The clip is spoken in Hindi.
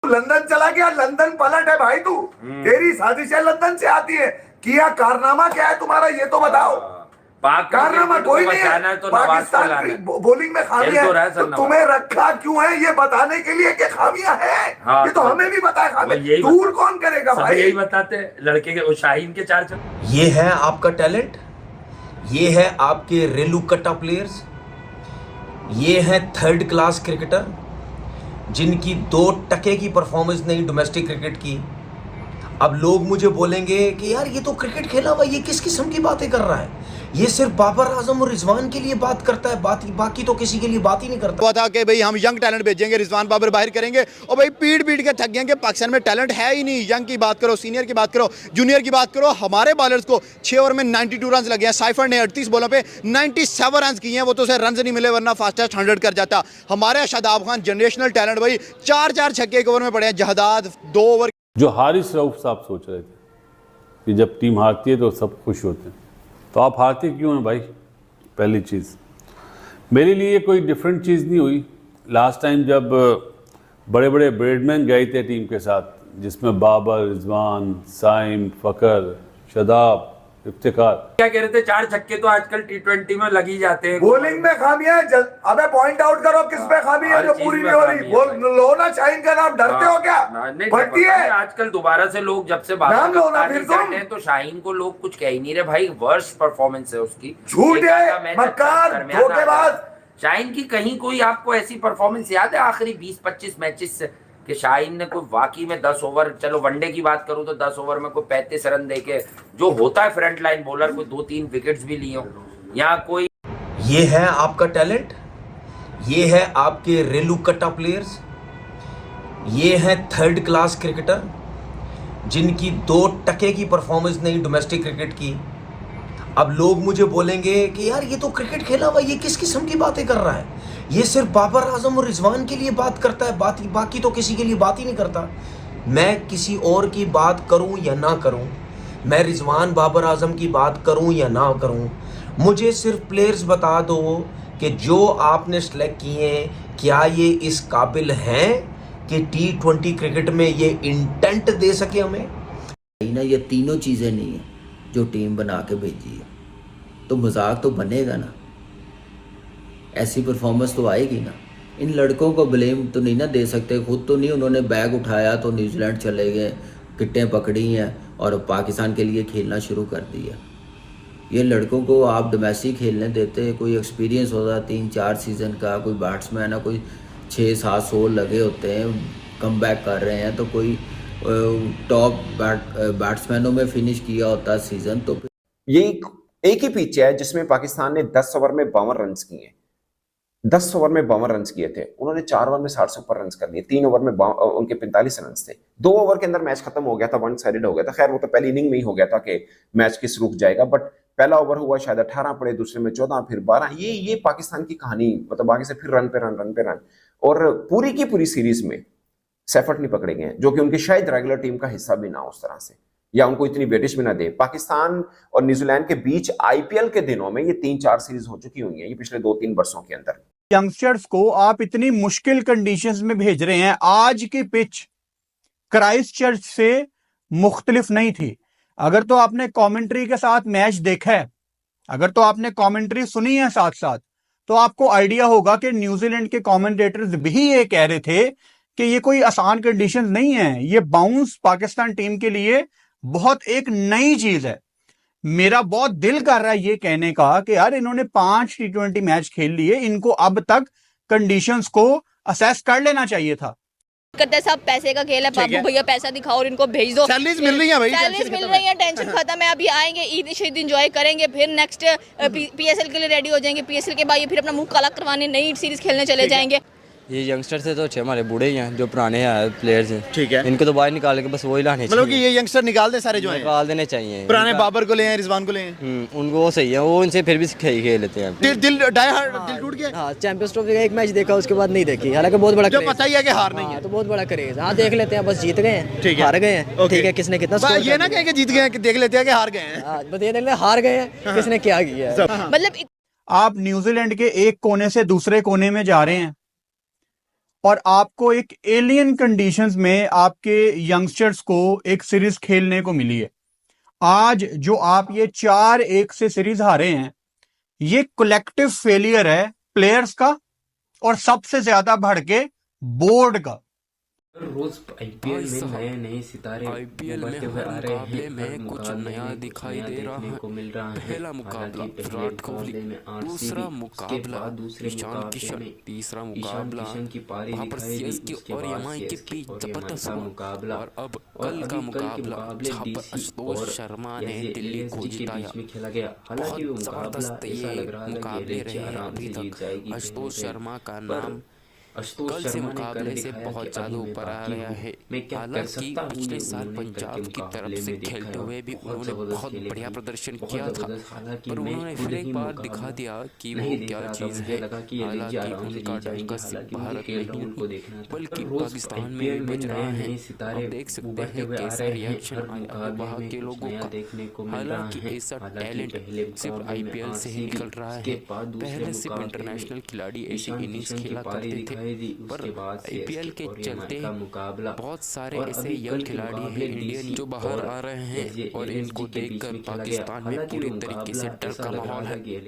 लंदन चला गया, लंदन पलट है भाई तू। तेरी साजिशें लंदन से आती है। किया कारनामा क्या है तुम्हारा, ये तो बताओ। कारनामा कोई नहीं है। तो पाकिस्तान की बॉलिंग में खामियां है, तो तुम्हें रखा क्यों है ये बताने के लिए कि खामियां है। ये तो हमें भी पता है खामियां, दूर कौन करेगा भाई। यही बताते लड़के के शाहीन के 4 छक्के। ये है आपका टैलेंट, ये है आपके रेलुकट्टा प्लेयर्स, ये है थर्ड क्लास क्रिकेटर जिनकी 2 टके की परफॉर्मेंस नहीं डोमेस्टिक क्रिकेट की। अब लोग मुझे बोलेंगे कि यार ये तो क्रिकेट खेला हुआ, ये किस किस्म की बातें कर रहा है, ये सिर्फ बाबर आजम और रिजवान के लिए बात करता है, बाकी तो किसी के लिए बात ही नहीं करता। था कि भाई हम यंग टैलेंट भेजेंगे, रिजवान बाबर बाहर करेंगे, और भाई पीट के थक गए कि पाकिस्तान में टैलेंट है ही नहीं। यंग की बात करो, सीनियर की बात करो, जूनियर की बात करो। हमारे बॉलर्स को 6 ओवर में 92 रन लगे हैं। साइफर ने 38 बॉलों पे 97 रन किए हैं, वो तो उसे रन नहीं मिले वरना फास्टेस्ट 100 कर जाता। हमारे शादाब खान जनरेशनल टैलेंट भाई 4 छक्के एक ओवर में पड़े हैं। जहदाद 2 ओवर। जो हारिस रऊफ साहब सोच रहे थे कि जब टीम हारती है तो सब खुश होते हैं, तो आप हारते क्यों हैं भाई। पहली चीज़ मेरे लिए कोई डिफरेंट चीज़ नहीं हुई। लास्ट टाइम जब बड़े बड़े ब्रेडमैन गए थे टीम के साथ, जिसमें बाबर, रिजवान, साइम, फ़कर, शदाब, इफ्तिखार, क्या कह रहे थे 4 छक्के तो आजकल T20 में लगी जाते हैं। बॉलिंग में खामियां है। अबे पॉइंट आउट करो किस पे खामी है जो पूरी नहीं हो रही। बोल लो ना, शाहीन का नाम डरते हो क्या। फटती है आजकल दोबारा से लोग जब से बात करते हैं तो शाहीन को लोग कुछ कह ही नहीं रहे भाई। वर्स्ट परफॉर्मेंस है उसकी, झूठ है, मक्कार, धोखेबाज। शाहीन की कहीं कोई आपको ऐसी परफॉर्मेंस याद है आखिरी 20-25 मैचेस से कि शाहीन ने कोई वाकई में 10 ओवर, चलो वनडे की बात करूं तो 10 ओवर में कोई 35 रन देके जो होता है फ्रंट लाइन बॉलर को 2-3 विकेट्स भी लिए हो या कोई। ये है आपका टैलेंट, ये है आपके रेलुकट्टा प्लेयर्स, ये है थर्ड क्लास क्रिकेटर जिनकी 2 टके की परफॉर्मेंस नहीं डोमेस्टिक क्रिकेट की। अब लोग मुझे बोलेंगे कि यार ये तो क्रिकेट खेला हुआ, ये किस किस्म की बातें कर रहा है, ये सिर्फ बाबर आजम और रिजवान के लिए बात करता है, बाकी तो किसी के लिए बात ही नहीं करता। मैं किसी और की बात करूं या ना करूं, मैं रिजवान बाबर आजम की बात करूं या ना करूं, मुझे सिर्फ प्लेयर्स बता दो कि जो आपने सेलेक्ट किए हैं क्या ये इस काबिल हैं कि T20 क्रिकेट में ये इंटेंट दे सके हमें। ना ये तीनों चीज़ें नहीं है जो टीम बना के भेजी है, तो मजाक तो बनेगा ना, ऐसी परफॉर्मेंस तो आएगी ना। इन लड़कों को ब्लेम तो नहीं ना दे सकते, खुद तो नहीं उन्होंने बैग उठाया तो न्यूजीलैंड चले गए, किट्टें पकड़ी हैं और पाकिस्तान के लिए खेलना शुरू कर दिया। ये लड़कों को आप डोमेस्टिक खेलने देते, कोई एक्सपीरियंस होता 3-4 सीज़न का, कोई बैट्समैन है, कोई 6-7 लगे होते हैं, कम बैक कर रहे हैं, तो कोई टॉप बैट्समैनों में फिनिश किया होता सीज़न। तो ये एक ही पिच है जिसमें पाकिस्तान ने 10 ओवर में 52 रन किए। 10 ओवर में 52 रन किए थे उन्होंने, 4 ओवर में 60 से ऊपर रन कर लिए, 3 ओवर में उनके 45 रन थे। 2 ओवर के अंदर मैच खत्म हो गया था, 1 साइडेड हो गया था। खैर वो तो पहली इनिंग में ही हो गया था कि मैच किस रुक जाएगा, बट पहला ओवर हुआ शायद 18 पड़े, दूसरे में 14, फिर 12। ये पाकिस्तान की कहानी, मतलब आगे से फिर रन पे रन, और पूरी की पूरी सीरीज में सेफर्ट नहीं पकड़े गए, जो कि उनकी शायद रेगुलर टीम का हिस्सा भी ना उस तरह से, या उनको इतनी वेटेज भी ना दे। पाकिस्तान और न्यूजीलैंड के बीच आईपीएल के दिनों में ये 3-4 सीरीज हो चुकी हुई हैं, ये पिछले 2-3 वर्षों के अंदर। यंगस्टर्स को आप इतनी मुश्किल कंडीशंस में भेज रहे हैं। आज की पिच क्राइस्टचर्च से मुख्तलिफ नहीं थी। अगर तो आपने कमेंट्री के साथ मैच देखा है, अगर तो आपने कमेंट्री सुनी है साथ साथ, तो आपको आइडिया होगा कि न्यूजीलैंड के कमेंटेटर्स भी ये कह रहे थे कि ये कोई आसान कंडीशंस नहीं है, ये बाउंस पाकिस्तान टीम के लिए बहुत एक नई चीज है। मेरा बहुत दिल कर रहा है ये कहने का कि यार इन्होंने 5 T20 मैच खेल लिए, इनको अब तक कंडीशंस को असेस कर लेना चाहिए था। करते सब पैसे का खेल है, बाबू भैया पैसा दिखाओ और इनको भेज दो, सैलरीज मिल रही है भाई, सैलरीज मिल रही है, टेंशन खत्म है। अभी आएंगे, ईद शीद एंजॉय करेंगे, फिर नेक्स्ट PSL के लिए रेडी हो जाएंगे, PSL के बाद ये फिर अपना मुंह काला करवाने नई सीरीज खेलने चले जाएंगे। ये यंगस्टर से तो अच्छे हमारे बूढ़े ही हैं, जो पुराने हैं प्लेयर्स हैं, ठीक है, इनको तो बाहर निकाल के बस वही लाने चाहिए। मतलब कि ये यंगस्टर निकाल दे सारे, जो हैं निकाल देने चाहिए। पुराने बाबर को ले हैं, रिजवान को ले हैं, उनको वो सही है, वो उनसे फिर भी खेल लेते हैं। दिल टूट गया। हाँ, चैंपियंस ट्रॉफी का एक मैच देखा, उसके बाद नहीं देखी, हालांकि बहुत बड़ा, जो पता ही है कि हार नहीं है, तो बहुत बड़ा क्रेज। हाँ देख लेते हैं, बस जीत गए हैं, हार गए हैं, ठीक है, किसने कितना, ये ना कहे कि जीत गए, देख लेते हैं कि हार गए हैं, बस ये देख लेते हार गए हैं, किसने क्या किया। मतलब आप न्यूजीलैंड के एक कोने से दूसरे कोने में जा रहे हैं और आपको एक एलियन कंडीशंस में आपके यंगस्टर्स को एक सीरीज खेलने को मिली है। आज जो आप ये 4-1 से सीरीज हारे हैं, ये कलेक्टिव फेलियर है प्लेयर्स का और सबसे ज्यादा बढ़ के बोर्ड का। रोज आईपीएल में नए नए सितारे उभरते हुए आ रहे हैं। में कुछ नया दिखाई दे रहा है। को मिल रहा है। पहला मुकाबला विराट कोहली में दूसरा मुकाबला ईशान किशन, तीसरा मुकाबला वहां सीएसके और एमआई के बीच जबरदस्त मुकाबला और अब कल का मुकाबला जहां पर आशुतोष शर्मा ने दिल्ली को जिताया। खेला गया। हालांकि वो जबरदस्त ये मुकाबले रहे हैं अभी तक। आशुतोष शर्मा का नाम कल से मुकाबले से बहुत ज्यादा ऊपर आ रहा है। हालांकि पिछले साल पंजाब की तरफ से खेलते हुए भी उन्होंने बहुत बढ़िया प्रदर्शन किया था, पर उन्होंने फिर एक बार दिखा दिया कि वो क्या चीज है। हालांकि उनका डंका सिर्फ भारत नहीं बल्कि पाकिस्तान में भी बज रहा है। आप देख सकते हैं कैसा रिएक्शन आया वहाँ के लोगों का। हालांकि ऐसा टैलेंट सिर्फ आईपीएल से ही निकल रहा है। पहले सिर्फ इंटरनेशनल खिलाड़ी ऐसी इनिंग्स खेला करते थे, पर आईपीएल के चलते बहुत सारे ऐसे यंग खिलाड़ी हैं इंडियन जो बाहर आ रहे हैं और इनको देखकर पाकिस्तान में पूरी तरीके से डर का माहौल है।